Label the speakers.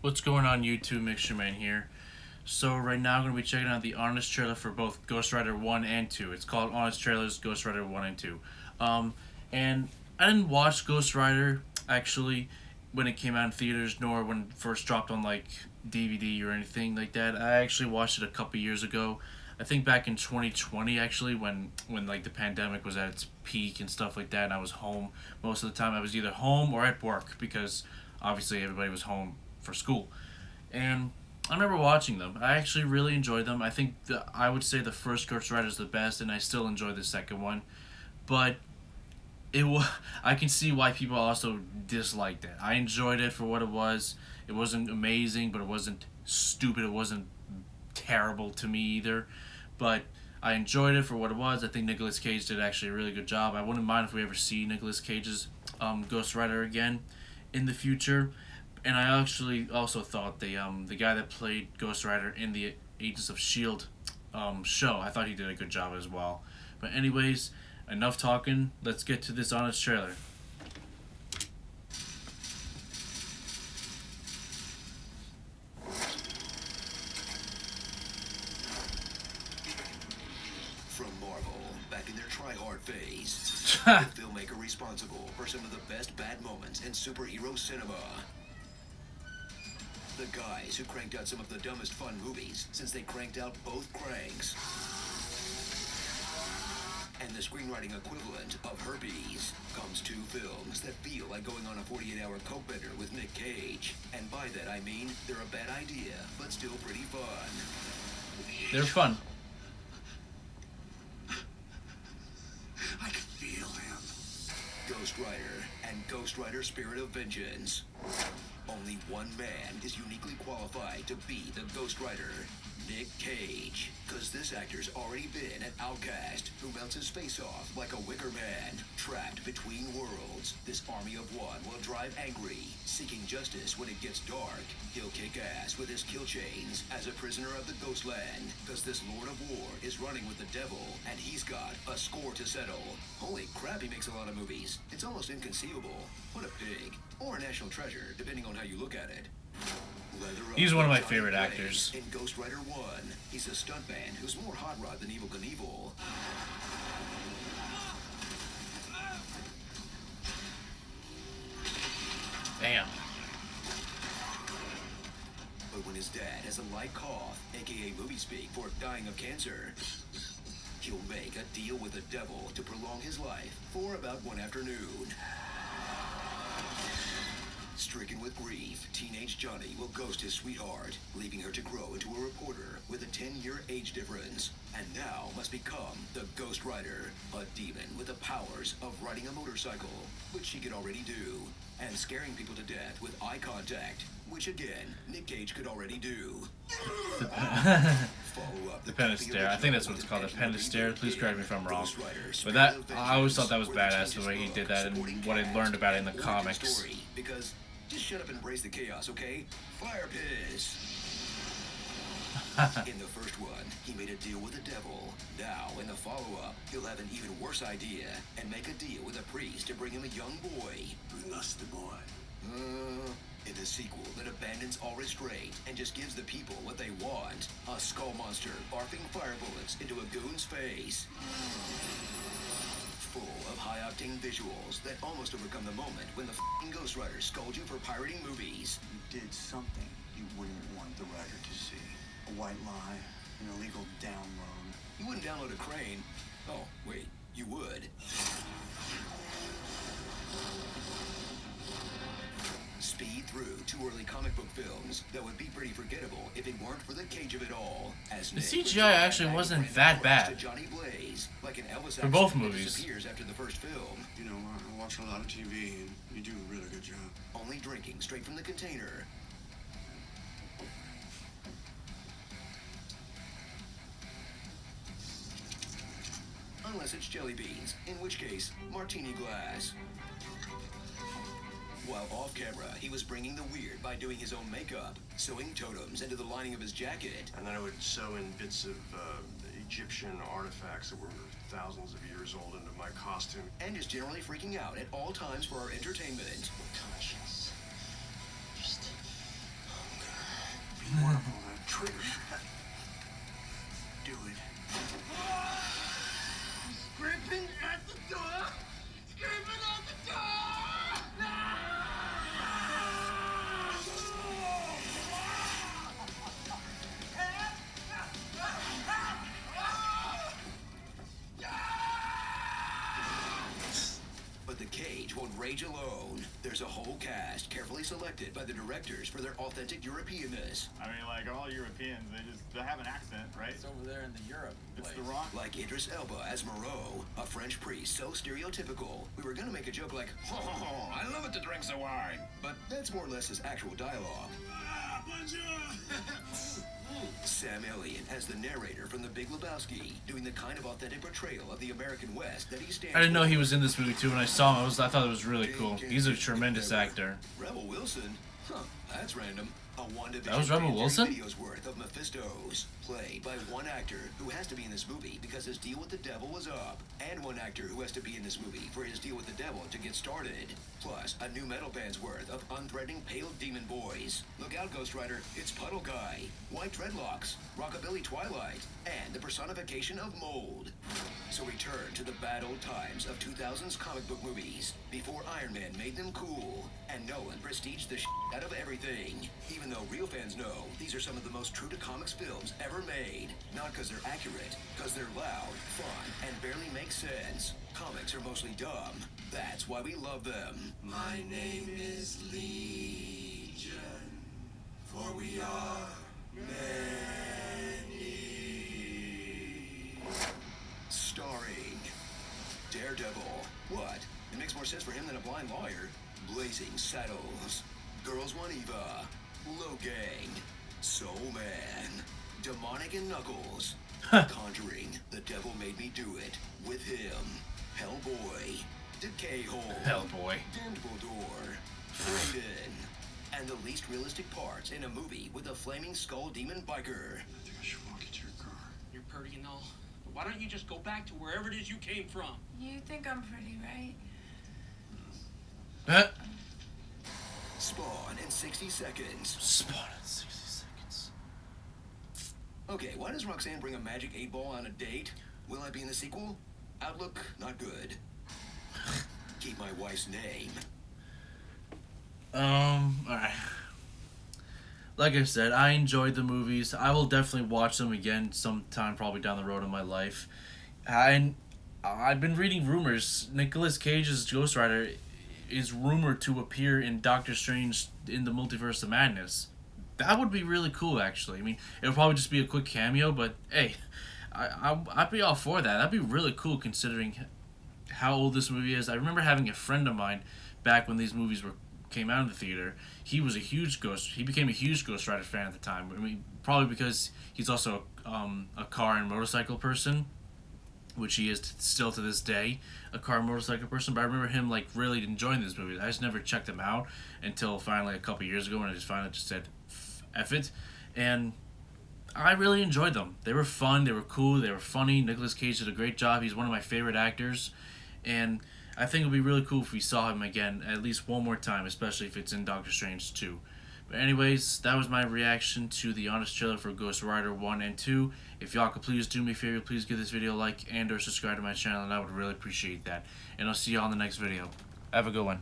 Speaker 1: What's going on YouTube? Mixture Man here. So right now I'm going to be checking out the Honest trailer for both Ghost Rider 1 and 2. It's called Honest Trailers Ghost Rider 1 and 2. And I didn't watch Ghost Rider actually when it came out in theaters, nor when it first dropped on like DVD or anything like that. I actually watched it a couple years ago. I think back in 2020 actually when like the pandemic was at its peak and stuff like that, and I was home most of the time. I was either home or at work because obviously everybody was home for school. And I remember watching them. I actually really enjoyed them. I would say the first Ghost Rider is the best, and I still enjoy the second one. But it was I can see why people also disliked it. I enjoyed it for what it was. It wasn't amazing, but it wasn't stupid. It wasn't terrible to me either. But I enjoyed it for what it was. I think Nicolas Cage did actually a really good job. I wouldn't mind if we ever see Nicolas Cage's Ghost Rider again in the future. And I actually also thought the guy that played Ghost Rider in the Agents of Shield show, I thought he did a good job as well. But anyways, enough talking. Let's get to this Honest trailer.
Speaker 2: From Marvel, back in their try-hard phase, the filmmaker responsible for some of the best bad moments in superhero cinema. The guys who cranked out some of the dumbest fun movies since they cranked out both Cranks. And the screenwriting equivalent of herpes comes two films that feel like going on a 48-hour coke bender with Nick Cage. And by that I mean they're a bad idea, but still pretty fun.
Speaker 1: They're fun.
Speaker 2: I can feel him. Ghost Rider and Ghost Rider Spirit of Vengeance. Only one man is uniquely qualified to be the Ghost Rider, Nick Cage. Cause this actor's already been an outcast who melts his face off like a wicker man. Trapped between worlds, this army of one will drive angry, seeking justice when it gets dark. He'll kick ass with his kill chains as a prisoner of the Ghostland. Cause this Lord of War is running with the devil, and he's got a score to settle. Holy crap, he makes a lot of movies. It's almost inconceivable. What a pig. Or a national treasure, depending on how you look at it.
Speaker 1: He's one of my favorite actors.
Speaker 2: In Ghost Rider 1, he's a stuntman who's more hot rod than Evel Knievel.
Speaker 1: Damn.
Speaker 2: But when his dad has a light cough, aka movie speak for dying of cancer, he'll make a deal with the devil to prolong his life for about one afternoon. Stricken with grief, teenage Johnny will ghost his sweetheart, leaving her to grow into a reporter with a 10-year age difference, and now must become the Ghost Rider, a demon with the powers of riding a motorcycle, which she could already do, and scaring people to death with eye contact, which again, Nick Cage could already do.
Speaker 1: The Penistare. I think that's what it's called. The Penistare. Please correct me if I'm wrong. But that, I always thought that was badass the way he did that and what I learned about it in the comics.
Speaker 2: Because just shut up and embrace the chaos, okay? Fire piss. In the first one, he made a deal with the devil. Now, in the follow-up, he'll have an even worse idea and make a deal with a priest to bring him a young boy. Bring us the boy. In the sequel that abandons all restraint and just gives the people what they want, a skull monster barfing fire bullets into a goon's face. Full of high-octane visuals that almost overcome the moment when the f***ing Ghost Rider scold you for pirating movies.
Speaker 3: You did something you wouldn't want the writer to see. A white lie, an illegal download.
Speaker 2: You wouldn't download a crane. Oh, wait, you would. Speed through two early comic book films that would be pretty forgettable if it weren't for the Cage of it all. As
Speaker 1: The CGI actually wasn't that bad
Speaker 2: Johnny Blaze, like an Elvis
Speaker 1: for both
Speaker 2: accent that
Speaker 1: movies.
Speaker 2: disappears after the first film.
Speaker 3: You know, I watch a lot of TV, and you do a really good job.
Speaker 2: Only drinking straight from the container. Unless it's jelly beans, in which case, martini glass. While off camera, he was bringing the weird by doing his own makeup, sewing totems into the lining of his jacket.
Speaker 4: And then I would sew in bits of Egyptian artifacts that were thousands of years old into my costume.
Speaker 2: And just generally freaking out at all times for our entertainment.
Speaker 5: Conscience. Just
Speaker 2: rage alone. There's a whole cast carefully selected by the directors for their authentic Europeanness.
Speaker 5: I mean, like all Europeans, they have an accent, right?
Speaker 6: It's over there in the Europe
Speaker 5: It's
Speaker 6: place.
Speaker 5: The Rock.
Speaker 2: Like Idris Elba as Moreau, a French priest so stereotypical. We were gonna make a joke like, "Oh, I love it to drink the wine," but that's more or less his actual dialogue. Sam Elliott as the narrator from The Big Lebowski, doing the kind of authentic portrayal of the American West that he stands
Speaker 1: I didn't know
Speaker 2: for.
Speaker 1: he was in this movie too. When I saw him, I thought it was really cool. He's a tremendous actor.
Speaker 2: Rebel Wilson? Huh, that's random. A WandaVision
Speaker 1: That was Rebel
Speaker 2: fan
Speaker 1: Wilson?
Speaker 2: videos worth of Mephistos, played by one actor who has to be in this movie because his deal with the devil was up, and one actor who has to be in this movie for his deal with the devil to get started. Plus, a new metal band's worth of unthreatening pale demon boys. Look out, Ghost Rider, it's Puddle Guy, White Dreadlocks, Rockabilly Twilight, and the personification of mold. So return to the bad old times of 2000s comic book movies, before Iron Man made them cool, and Nolan prestiged the out of everything. Even though real fans know these are some of the most true to comics films ever made. Not because they're accurate, because they're loud, fun, and barely make sense. Comics are mostly dumb. That's why we love them. My name is Legion, for we are many. Starring Daredevil. What? It makes more sense for him than a blind lawyer. Blazing Saddles. Girls Want Eva. Logang. Soul Man. Demonic and Knuckles. Conjuring. The Devil Made Me Do It. With him. Hellboy. Decay Hole.
Speaker 1: Hellboy.
Speaker 2: Dumbledore. Raiden. And the least realistic parts in a movie with a flaming skull demon biker.
Speaker 3: I think I should walk you to your car.
Speaker 7: You're pretty and all, but why don't you just go back to wherever it is you came from?
Speaker 8: You think I'm pretty, right?
Speaker 1: Huh?
Speaker 2: Spawn in 60 seconds.
Speaker 1: Spawn in 60 seconds.
Speaker 2: Okay, why does Roxanne bring a magic 8-ball on a date? Will I be in the sequel? Outlook, not good. Keep my wife's name.
Speaker 1: Alright. Like I said, I enjoyed the movies. I will definitely watch them again sometime, probably down the road in my life. And I've been reading rumors. Nicolas Cage's Ghost Rider is rumored to appear in Doctor Strange in the Multiverse of Madness. That would be really cool, actually. I mean, it would probably just be a quick cameo, but hey, I'd be all for that. That'd be really cool considering how old this movie is. I remember having a friend of mine back when these movies came out in the theater. He became a huge Ghost Rider fan at the time. I mean, probably because he's also a car and motorcycle person, which he is still to this day, a car and motorcycle person. But I remember him like really enjoying these movies. I just never checked them out until finally a couple years ago when I just finally just said F it, and I really enjoyed them. They were fun, they were cool, they were funny. Nicolas Cage did a great job. He's one of my favorite actors, and I think it would be really cool if we saw him again at least one more time, especially if it's in Doctor Strange 2. But anyways, that was my reaction to the honest trailer for Ghost Rider 1 and 2. If y'all could please do me a favor, please give this video a like and or subscribe to my channel, and I would really appreciate that. And I'll see y'all in the next video. Have a good one.